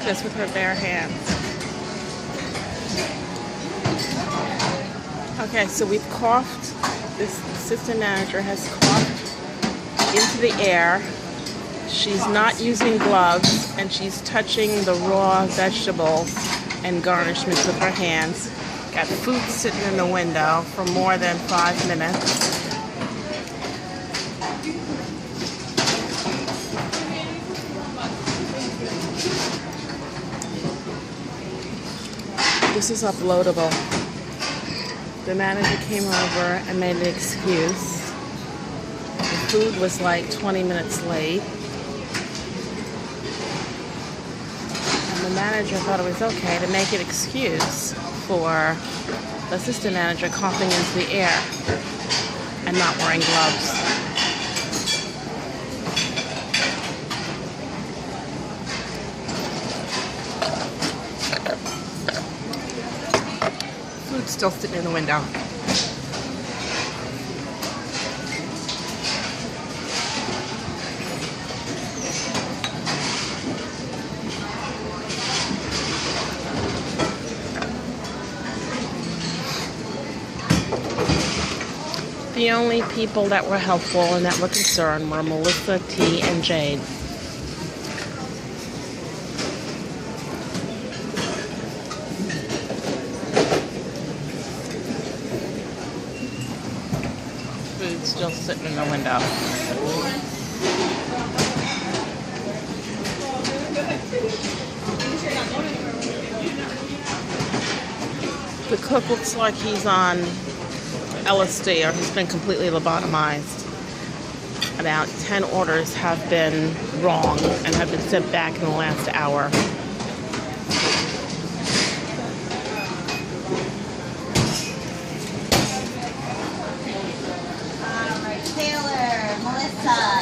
just with her bare hands. Okay, so we've coughed. This assistant manager has coughed into the air. She's not using gloves, and she's touching the raw vegetables and garnishments with her hands. Got food sitting in the window for more than 5 minutes. This is uploadable. The manager came over and made an excuse. The food was like 20 minutes late. And the manager thought it was okay to make an excuse for the assistant manager coughing into the air and not wearing gloves. Food's still sitting in the window. The only people that were helpful and that were concerned were Melissa, T, and Jade. Food's still sitting in the window. The cook looks like he's on LSD, or he's been completely lobotomized. About 10 orders have been wrong and have been sent back in the last hour. Taylor, Melissa.